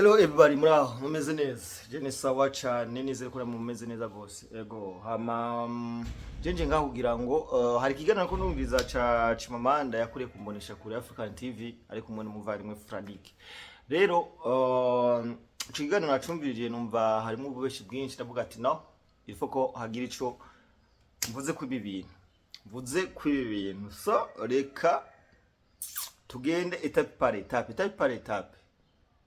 Hello everybody, muraho mumeze neza. Je ni sawa cyane nizere ko mumeze neza gose. Ego hama jenje ngaho kugira ngo hari kiganiro ko numviza ca Chimamanda yakuriye kumbonesha kuri African TV ari kumwe n'umuvandimwe Frank. Rero kiganiro nacumvirije numva harimo ububeshi bwinshi ndavuga ati no ifo ko hagira ico mvuze ku ibintu. Mvuze ku ibintu. So reka tugende etape par etape.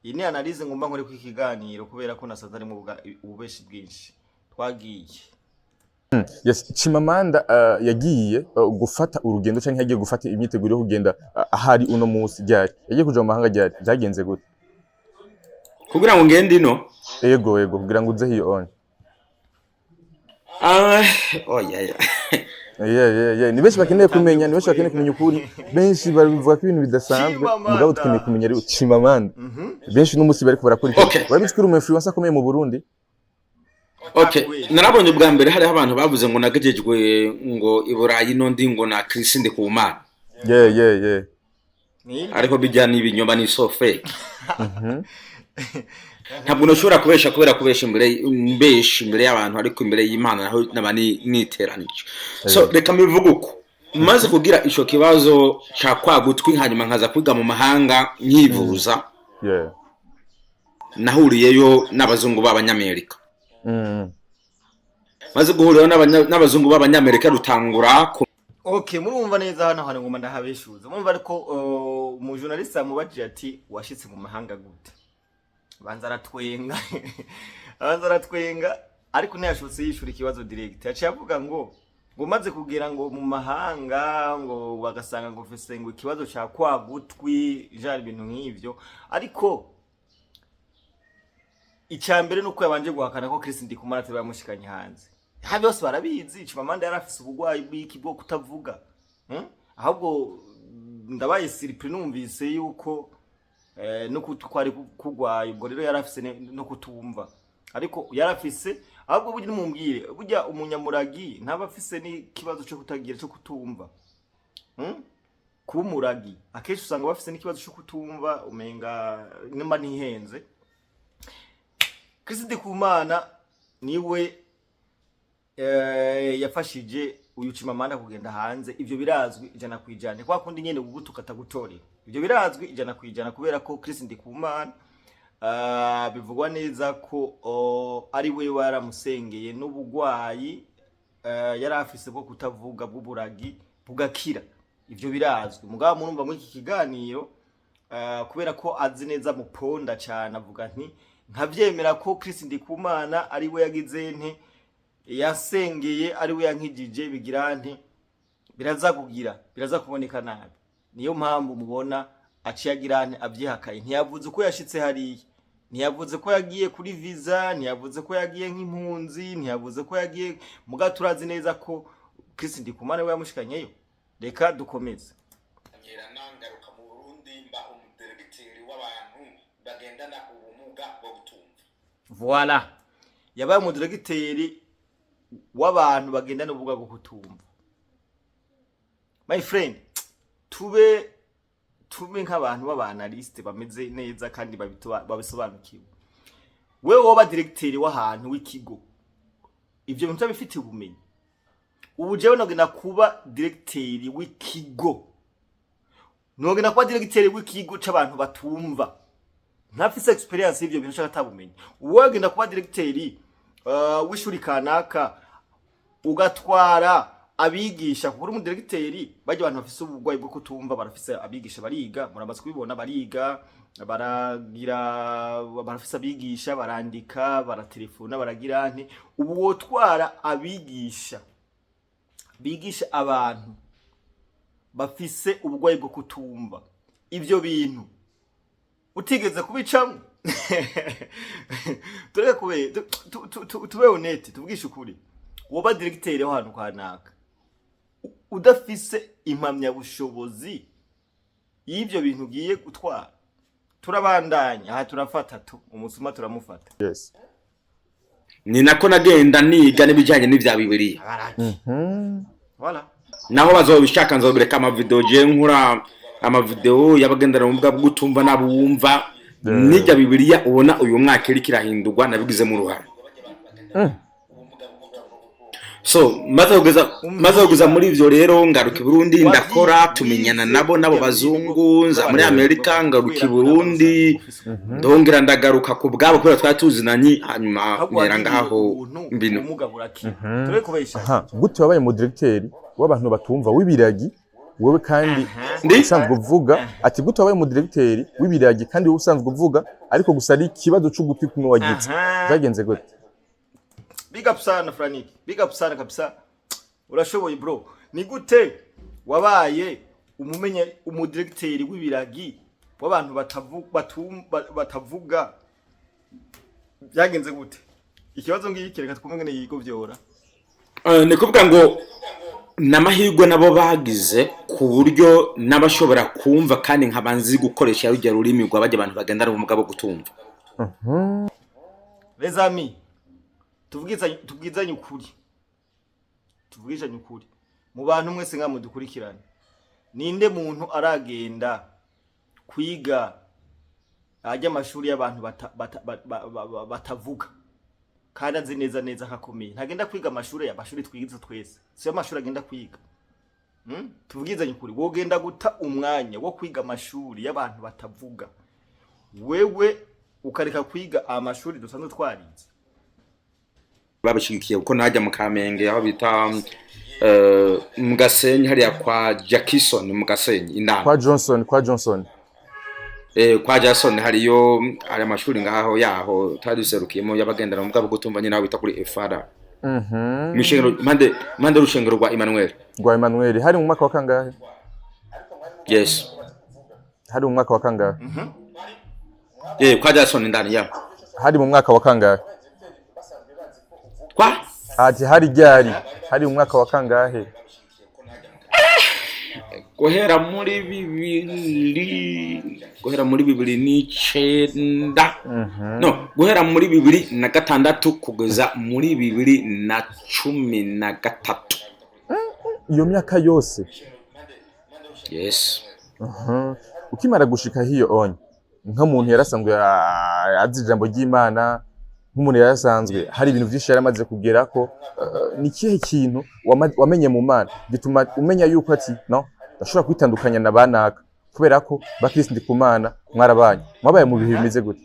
Iyi ni analyse ngomba nkore ku kiganiro kubera ko nasanze ari mu ububeshi bwinshi twagiye. Yes, Chimamanda yagiye gufata urugendo canke yagiye gufata imyiteguro yo kugenda ahari uno munsi ryari yagiye kuja mu mahanga ryari byagenze gute kugira ngo ngende ino yego kugira ngo uze hiyo on yeah ni benshi bakeneye kumenya ukuri benshi bavuga ko ibintu bidasanzwe mugabo tukeneye kumenya ari Chimamanda benshi n'umunsi bari kubara kuri babitwira umu influencer akomeye mu Burundi. Narabonye bwa mbere hari abantu bavuze ngo nagejejwe ngo iburayi no ndi ngo na CHRIS NDIKUMANA. Yeah. Ariko bijyana ibinyoma ni so fake. Ntabwo noshobora kubesha kubera kubesha imbere y'abantu ariko imbere y'Imana naho nabani niteranije. So reka mivuga uko maze kugira ico kibazo ca kwagutwi hanyuma nkaza kwiga mu mahanga nkivuza. Yeah. Nahuriyeyo n'abazungu b'Abanyamerika. Maze guhurira n'abazungu b'Abanyamerika rutangura Okay, murumva neza hano hano ngoma ndahabeshuza. Murumva ariko mu journalist amubajije ati washitse mu mahanga gute? Banza aratwenga ariko ntiyashutse yishura ikibazo direct. Yaciye avuga ngo maze kugira ngo mu mahanga ngo bagasanga ngo fese ngo ikibazo ca kwagutwi jari ibintu nk'ivyo ariko icyambere nuko yabanje guhakana ko CHRIS NDIKUMANA atari yamushikanye hanze. Habi bose barabizi Chimamanda yarafise ubugwayi bw'iki bwo kutavuga. Ahubwo ndabaye surprise numvise yuko no kwari kugwaye ubwo rero yarafise no kutumva. Ariko yarafise ahubwo bujye mumbwire bujya umunyamuragi ntaba afise ni kibazo cyo kutagira cyo kutumva. Kumuragi akeshi usanga bafise ni kibazo cyo kutumva umenga nimba ntihenze. CHRIS NDIKUMANA niwe yafashije uyu Chimamanda kugenda hanze. Ivyo birazwi ijana kwijana kwa kundi nyene ubutu katagutore. Ivyo birazwi ijana kwijana kubera ko CHRIS NDIKUMANA bivugwa neza ko ari we waramusengeye n'ubugwayi yarafise bwo kutavuga bw'uburagi bugakira. Ivyo birazwi mugabo murumva muri iki kiganiro kubera ko azi neza muponda cyane avuga nti nkavyemera ko CHRIS NDIKUMANA ari we yagize nte yasengeye ari we yankijije bigira nte biraza kuboneka nabi. Niyo mpamvu mubona aciyagira nte avyihakaye. Ntiyavuze ko yashitse hariya, ntiyavuze ko yagiye kuri visa, ntiyavuze ko yagiye nk'impunzi, ntiyavuze ko yagiye muga turazi neza ko CHRIS NDIKUMANA we yamushikanyeyo. Reka dukomeze. Nangaruka mu Burundi mba umudirecteur w'abantu bagendana ubumuga bwo gutumva. Voilà. Yabaye umudirecteur w'abantu bagendana ubumuga bwo kutumva. My friend, tube nk'abantu b'abanaliste bameze neza kandi babisobanukiwe. Wewe woba directeur w'ahantu w'ikigo. Ivyo bintu bifite ubumenyi. Ubu jewe nogena kuba directeur w'ikigo. Nogena kuba directeur w'ikigo c'abantu batumva. Ntafise experience y'ivyo bintu cyangwa tabumenyi. Wogenda kuba directeur w'ishuri kanaka ugatwara abigisha kuri mu directeur baje abantu bafise ubugwayi bwo kutumva barafise abigisha bariga muramaze kubibona bariga barafise abigisha barandika baratelefona baragira nti ubu wotwara abigisha bigisha abantu bafise ubugwayi bwo kutumva ivyo bintu utigeze kubicamwe. Tube honete tuvugisha ukuri. Woba directeur w'ahantu kanaka udafise impamya bushobozi y'ivyo bintu giye gutwara turabandanya aha turafata umusuma turamufata. Yes. Ni nako nagenda niga n'ibijanye n'ivya Bibiliya. Voilà. Naho bazobishaka nzobireka ama video je nkura ama video yabagendana mu bwa gutumva nabumva nijya bibiliya ubona uyu mwaka iri kirahindurwa nabigizemo uruhare. So maze kugeza muri ivyo rero ngaruka i Burundi ndakora tumenyana nabo bazungu nza muri Amerika ngaruka i Burundi ndongera ndagaruka ku bwabo kubera twari tuzinanye hanyuma nera ngaho mbino. Gute wabaye mu directeur w'abantu batumva w'ibiragi wowe kandi usanzwe uvuga ati gute wabaye mu directeur w'ibiragi kandi wowe usanzwe uvuga ariko gusa ari ikibazo c'ugutwi kumwe wagize zagenze gute? Big up sana Franiki, big up sana kabisa. Urashoboye bro. Ni gute wabaye umudirecteur w'ibiragi w'abantu batavuga byagenze gute? Ikibazo ngiki reka twumve ngene yigo vyora. Ni kuvuga ngo namahirwe nabo bagize ku buryo nabashobora kumva kandi nkabanzi gukoresha rujya rurimi rw'abajya abantu bagendana ubumuga bwo gutumva. Les amis, tubwizanye ukuri mu bantu mwese nka mudukurikirana, ninde muntu aragenda kwiga ajya amashuri y'abantu batavuga kandi azi neza akakomeye? Ntagenda kwiga amashuri twigize twese, si amashuri agenda kwiga. Tubwizanye ukuri, wogenda guta umwanya wo kwiga amashuri y'abantu batavuga wewe ukareka kwiga amashuri dusanzwe twarize? Babishigikiye uko najya mu Kamenge aho bita mu Gasenyi hariya kwa Jackson mu Gasenyi indana kwa Johnson kwa Jackson hariyo ari amashuri ngaho yaho tadiserukiyemo yabagendana mu bwabo gutumva nyine aho bita kuri FR. Mishengero mande rushengero rwa Emmanuel hari mu mwaka wa kangahe? Yes, hari mu mwaka wa kangahe? Kwa Jackson indana ya hari mu mwaka wa kangahe? Kwa ati hari ryari hari mu mwaka wa kangahe? Guhera muri 2009 no guhera muri 2006 kugeza muri 2013. Iyo myaka yose? Yes. Ukimara gushika hiyo onye nk'umuntu yarasanzwe azi ijambo ry'Imana, nk'umuntu yarasanzwe hari ibintu byinshi yaramaze kugera ko, ni kihe kintu wamenye mu Mana gituma umenya yuko ati no ndashobora kwitandukanya na banaka kubera ko ba CHRIS NDIKUMANA mwarabanye mwabaye mu bihe bimeze gute?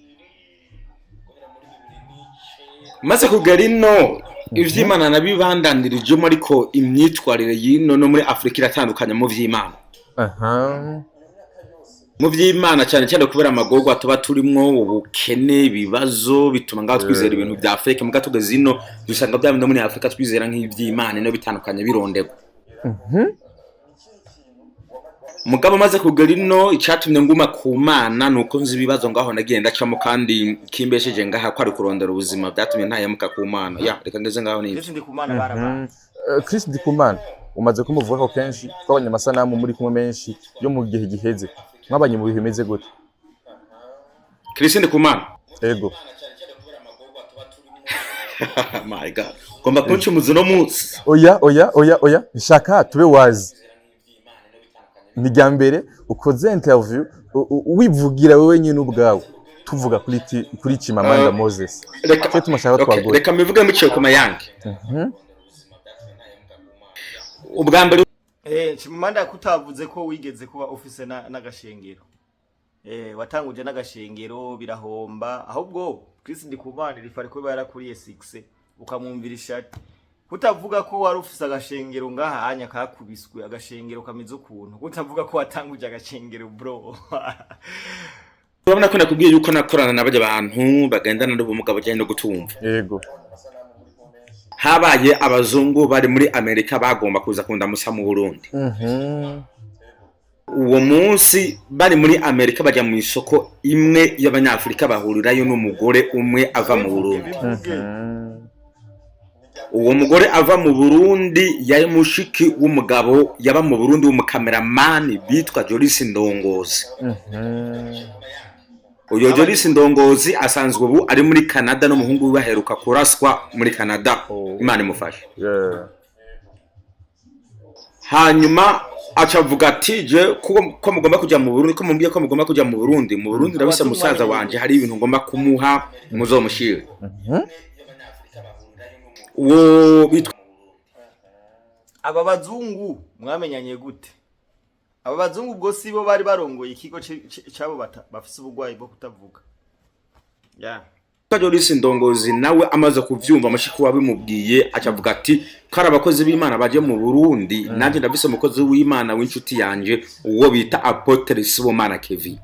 Maze kugera ino ivy'Imana nabibandanirije ariko imyitwarire yino no muri Afrika iratandukanye mu vy'Imana. Mu vy'Imana cyane kubera amagorwa tuba turimwo, ubukene, ibibazo bituma ngaho twizera ibintu bya fake muga tugeze ino dusanga bya bindi muri Afrika twizera nk'ivy'Imana no bitandukanye birondego. Mugabo maze kugera ino icyatumye nguma ku Mana nuko nzi ibibazo ngaho nagenda cyamo kandi kimbesheje ngaha kwari kurondera ubuzima byatumye ntayamuka ku Mana. Reka ngeze ngaho ni CHRIS NDIKUMANA baraba. CHRIS NDIKUMANA umaze kumuvugaho kenshi, twabanye amasanamu muri kumwe menshi yo mu gihe giheze, mwabanye mu bihe bimeze gute? CHRIS NDIKUMANA ego my god komba kunchi muzuno munsi oya nshaka tube wazi ni mbere ukoze interview wivugira wewe nyine ubwawe tuvuga kuri Chimamanda Moses cyo tumashaka twagora. Reka mivuge muciye ku mayange. Ubwa mbere Chimamanda kutavuze ko wigeze kuba office n'agashengero. Watanguje n'agashengero birahomba, ahubwo CHRIS NDIKUMANA rifari ko yarakuriye 6 ukamwumvira ishati. Kutavuga ko wari ufise agashengero ngaha anya kakubiswe agashengero kamize ukuntu. Kutavuga ko watanguje agashengero bro. Urabona ko nakubwiye yuko nakorana n'abaje abantu bagendana n'ubumuga bajyanye no gutumva. Yego. Habaye abazungu bari muri Amerika bagomba kuza kundamusa mu Burundi. Uwo munsi bari muri Amerika bajya mu isoko imwe y'abanyafrika bahurirayo n'umugore umwe ava mu Burundi. Uwo mugore ava mu Burundi yari mushiki w'umugabo yaba mu Burundi w'umukameraman bitwa CHRIS Ndongozi. Uyo CHRIS Ndongozi asanzwe ubu ari muri Canada n'umuhungu we baheruka kuraswa muri Canada. Imana imufashe. Hanyuma acavuga ati je ko mugomba kujya mu Burundi, ko mumbwiye ko mugomba kujya mu Burundi ndabise musaza wanje hari ibintu ngomba kumuha muzomushire. Wo bitwa aba bazungu mwamenyanye gute? Aba bazungu bwo sibo bari barongoye ikigo cyabo bafise ubugwayi bwo kutavuga. CHRIS Ndongozi nawe amaze kuvyumva amashiko wabimubwiye acavuga ati kari abakozi b'Imana baje mu Burundi, nanje ndabise umukozi w'Imana w'inshuti yanje uwo bita Apotre Sibomana Kevin.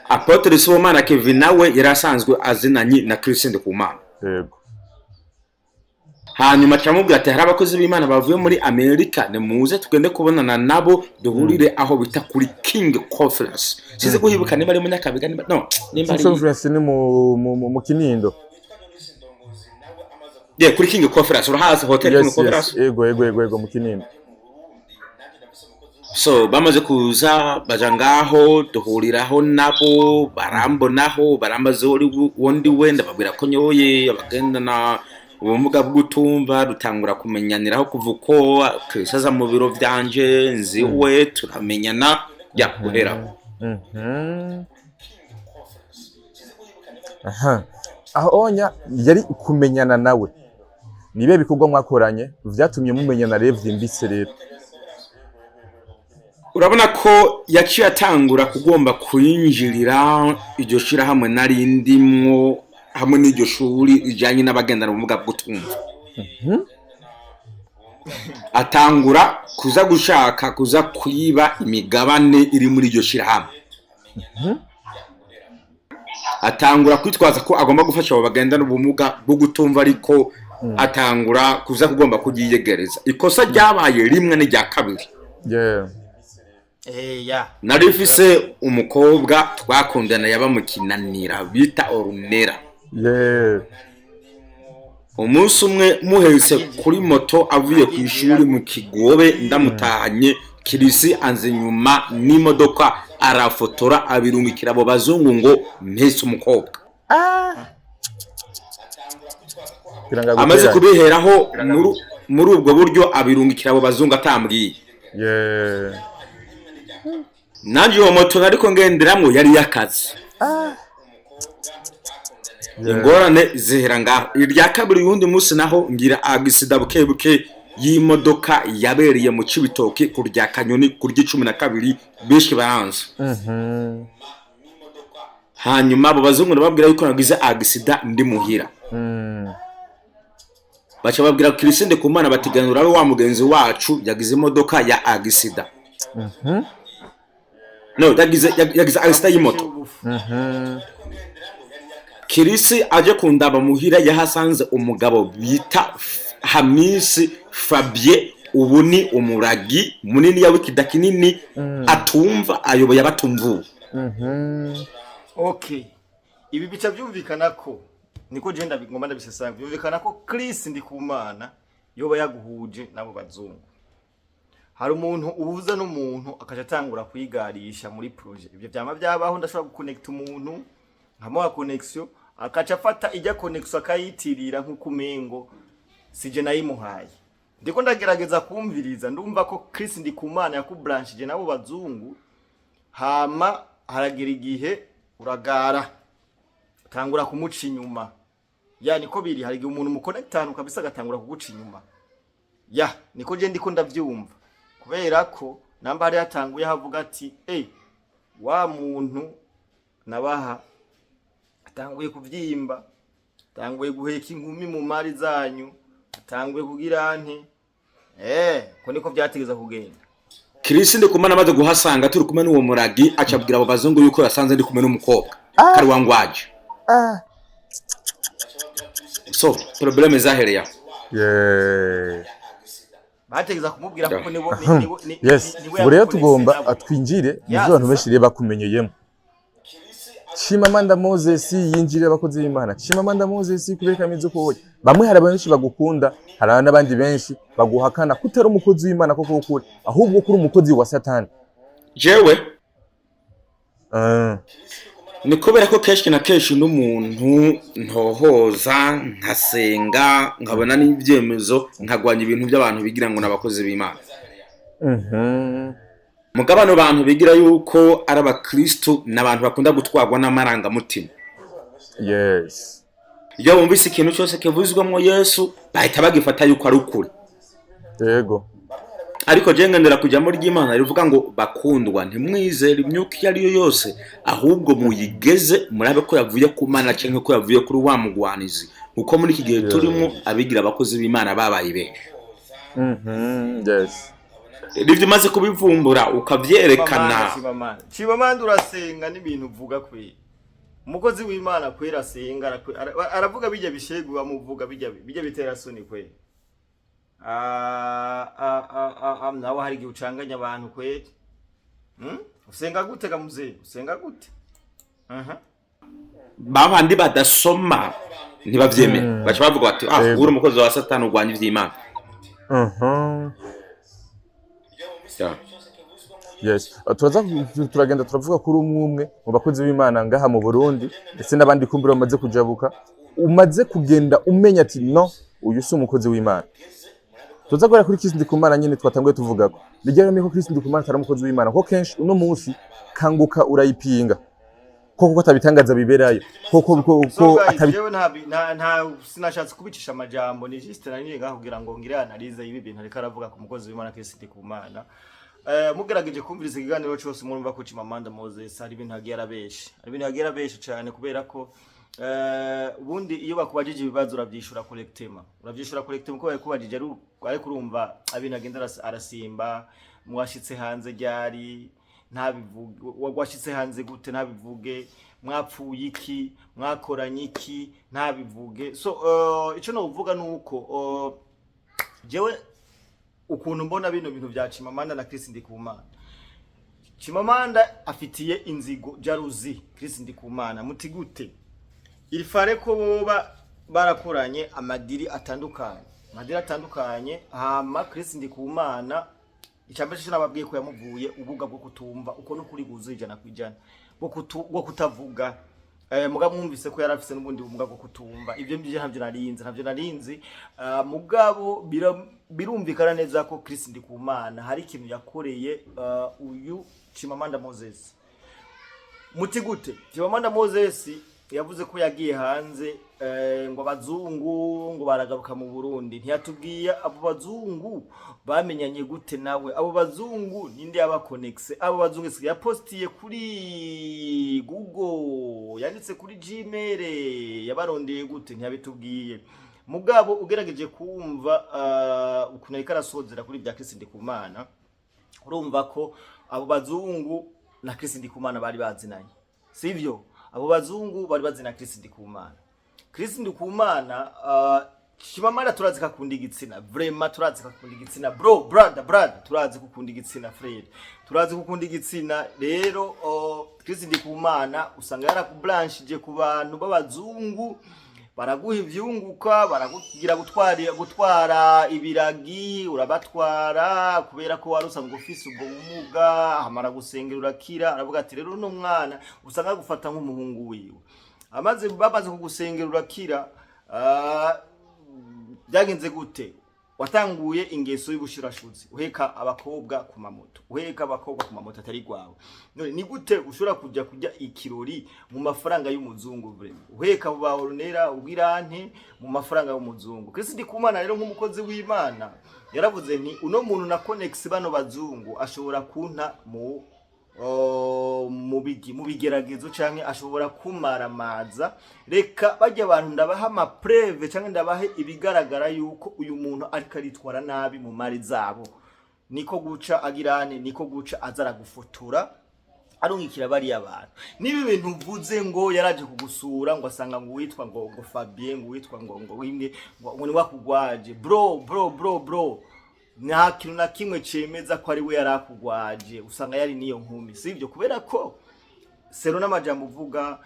Apotre Sibomana Kevin nawe yarasanzwe azinanye na CHRIS Ndikumana. Yego. Hanyuma cyamubwira ati hari abakozi b'Imana bavuye muri Amerika, ne muze tugende kubonana nabo duhurire aho bita kuri King Conference. Size kuhibuka niba ari mu Nyakabiga no nimba ari Conference ni mu Kinindo. Kuri King Conference urahaza hotel King Conference. Yego mu Kinindo. So bamaze kuza baja ngaho duhuriraho nabo barambonaho baramaze wondi wenda babwira ko nyoye abagendana ubumuga bw'utumva dutangura kumenyaniraho kuvuko krisaza mu biro byanje nziwe turamenyana yakuhera. Aho onya yari kumenyana nawe nibe bikorwa mwakoranye vyatumye mumenyana revye mbise rero. Urabona ko yaciye atangura kugomba kuyinjirira iryo shira hamwe narindimwo hamwe n'iryo shuri ijanye n'abagendana ubumuga bw'utumva. Atangura kuza gushaka kuza kwiba imigabane iri muri iryo shira hamwe. Atangura kwitwaza ko agomba gufasha abo bagendana ubumuga bwo gutumva, ariko atangura kuza kugomba kugiyegereza. Ikosa ryabaye rimwe n'irya kabiri. Narifise umukobwa twakundana yaba mu Kinanira bita Orunera. Umunsi umwe muhetse kuri moto avuye ku ishuri mu Kigobe ndamutahanye, CHRIS anze nyuma n'imodoka arafotora abirungikira abo bazungu ngo mpese umukobwa. Amaze kubiheraho muri ubwo buryo abirungikira abo bazungu atambwiye. Nanje uwo moto nariko ngenderamwo yari yakaze. Ingorane zihera ngaho. Irya kabiri yundi munsi naho ngira agisida bukebuke y'imodoka yabereye mu Cibitoke kurya Kanyoni kurya 12 bishi baranze. Hanyuma abo bazungu babwira yuko nagize agisida ndi muhira. Bacha babwira CHRIS Ndikumana batiganura abe wa mugenzi wacu yagize imodoka ya agisida. No, yagize agisida y'imoto. CHRIS aje kundaba muhira yahasanze umugabo bita Hamisi Fabien, ubu ni umuragi munini ya wikida kinini atumva ayoboye abatumvu. Okay, ibi bica byumvikana ko niko je ndabigomba ndabisesanga byumvikana ko CHRIS Ndikumana yoba yaguhuje nabo bazungu. Hari umuntu ubuza n'umuntu akaje atangura kwigarisha muri projet. Ibyo byama byabaho ndashobora guconnect umuntu nkamuha connection akaca afata ijya connection akayitirira nkuko umengo sije nayimuhaye. Ndiko ndagerageza kumviriza ndumva ko CHRIS Ndikumana yakubranchije nabo bazungu, hama haragira igihe uragara tangura kumuca inyuma. Niko biri, hari umuntu muconnectana kabisa agatangura kuguca inyuma. Niko je ndiko ndavyumva. Kubera ko namba hari yatanguye havuga ati wa muntu nabaha atanguye kuvyimba, atanguye guheka inkumi mu mari zanyu, atanguye kugira nti ko niko byategeza kugenda. CHRIS Ndikumana amaze guhasanga turi kumwe n'uwo muragi acabwira abo bazungu yuko yasanze ndi kumwe n'umukobwa kari wangwaje. So probleme zahereye. Bategeza kumubwira ko nibo buriya tugomba atwinjire mu bantu benshi reba kumenyeyemo. Chimamanda Moses yinjire abakozi b'Imana. Chimamanda Moses kubeka mizo ko bamwe hari benshi bagukunda, hari n'abandi benshi baguhakana kutari umukozi w'Imana koko ukuri, ahubwo kuri umukozi wa Satani. Jewe ni kubera ko keshi na keshi n'umuntu ntohoza nkasenga nkabona n'ibyemezo nkagwanya ibintu by'abantu bigira ngo nabakozi b'Imana. mugabano bantu bigira yuko ari abakristo n'abantu bakunda gutwarwa n'amarangamutima. Yes. Iyo bumvise ikintu cyose kivuzwamo Yesu bahita bagifata yuko ari ukuri. Yego. Ariko je ngendera kujya muri ry'Imana rivuga ngo bakundwa ntimwizere imyuka iyo ari yo yose ahubwo muyigeze murabe ko yavuye ku Mana cyangwa ko yavuye kuri wa mugwanizi uko muri iki gihe turimo abigira abakozi b'Imana babaye benshi. Yes. Rivyo maze kubivumbura ukavyerekana. Chimamanda urasenga n'ibintu uvuga kwe. Umukozi w'Imana kwera asenga aravuga bijya bishegu bamuvuga bijya bitera soni kwe. Nawe hari gihe ucanganya abantu kwe. Usenga gute gamuze? Usenga gute? Babandi badasoma ntibavyemera. Bacha bavuga bati uri umukozi wa Satani urwanya ivy'Imana. Yes. Turagenda turavuga kuri umwe mu bakozi b'Imana ngaha mu Burundi ndetse n'abandi kumbira bamaze kujabuka umaze kugenda umenya ati no uyu si umukozi w'Imana. Tuza gora kuri CHRIS NDIKUMANA nyine twatanguye tuvugako bijyanye ko CHRIS NDIKUMANA atari umukozi w'Imana ko kenshi uno munsi kanguka urayipinga koko atabitangaza biberayo koko atabijewe nta sinashatse kubicisha amajambo ni juste nanye ngaho kugira ngo ngire analyse y'ibi bintu ariko aravuga ku mukozi w'Imana CHRIS NDIKUMANA. Mugerageje kumviriza ikiganiro cyose murumva ko Chimamanda Moses hari ibintu hagiye arabesha cyane kubera ko ubundi iyo bakubajije ibibazo urabyishura collectement ko bakubajije ariko urumva abintu agenda arasimba mwashitse hanze ryari ntabivuge washitse hanze gute ntabivuge mwapfuye iki mwakoranye iki ntabivuge. So ico no uvuga nuko jewe ukuntu mbona bino bintu bya Chimamanda na CHRIS NDIKUMANA. Chimamanda afitiye inzigo jaruzi CHRIS NDIKUMANA muti gute ilifare ko boba barakoranye amadiri atandukanye hama CHRIS NDIKUMANA icambere cyo nababwiye ko yamuvuye ubuga bwo kutumva uko no kuri guzijana kwijana bwo kutavuga muga mwumvise ko yarafise n'ubundi bumuga bwo kutumva ivyo ntavyo narinzi mugabo birumvikana neza ko CHRIS NDIKUMANA hari ikintu yakoreye uyu Chimamanda Moses. Muti gute Chimamanda Moses yavuze ko yagiye hanze ngo abazungu ngo baragaruka mu Burundi ntiyatubwiye abo bazungu bamenyanye gute nawe abo bazungu ninde yabakonexe abo bazungu ya postiye kuri Google yanditse kuri Gmail yabarondeye gute ntiyabitubwiye. Mugabo ugerageje kumva ukuntu ari karasozera kuri bya CHRIS NDIKUMANA urumva ko abo bazungu na CHRIS NDIKUMANA bari bazinanye sivyo abo bazungu bari bazina CHRIS NDIKUMANA. CHRIS NDIKUMANA Chimamanda turazi kakunda igitsina vraiment turazi kakunda igitsina brother turazi kukunda igitsina friend turazi kukunda igitsina rero CHRIS NDIKUMANA usanga yarakublanchije ku bantu b'abazungu baraguha ivyunguka barakugira gutwara ibiragi urabatwara kubera ko warusa ngo ufise ubwo bumuga hamara gusengera urakira aravuga ati rero no mwana usanga gufata nk'umuhungu wiwe amaze babaze kugusengera urakira byagenze gute watanguye ingeso y'ubushirashuzi uheka abakobwa ku mamoto atari gwawe none ni gute ushobora kujya ikirori mu mafaranga y'umuzungu vraiment uheka bahoronera ubwirante mu mafaranga y'umuzungu. CHRIS NDIKUMANA rero nk'umukozi w'Imana yaravuze nti uno muntu na connect bano bazungu ashobora kunta mu bigeragezo canke ashobora kumaramaza reka bajya abantu ndabaha ama preve canke ndabahe ibigaragara yuko uyu muntu ariko aritwara nabi mu mari zabo niko guca agirane niko guca azara gufotora arungikira bari abantu nibi bintu mvuze ngo yaraje kugusura ngo asanga ngo witwa ngo Fabien ngo witwa ngo wimwe ngo ni wakugwaje bro nta kintu na kimwe cemeza ko ari we yarakugwaje usanga yari niyo nkumi sivyo kubera ko sero n'amajambo uvuga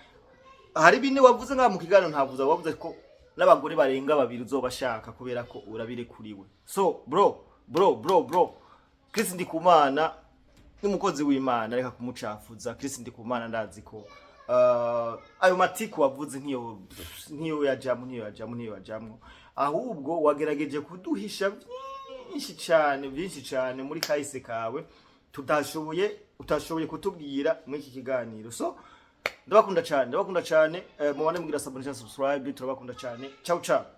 hari bine wavuze nka mu kiganiro ntavuza wavuze ko n'abagore barenga babiri uzobashaka kubera ko urabire kuriwe. So bro CHRIS NDIKUMANA n'umukozi w'Imana reka kumucafuza. CHRIS NDIKUMANA ndazi ko ayo matiku wavuze nkiyo yajamwe ahubwo wagerageje kuduhisha byinshi cyane muri kahise kawe utashoboye kutubwira muri iki kiganiro. So ndabakunda cyane mubane mugira subscribe, turabakunda cyane. Ciao ciao.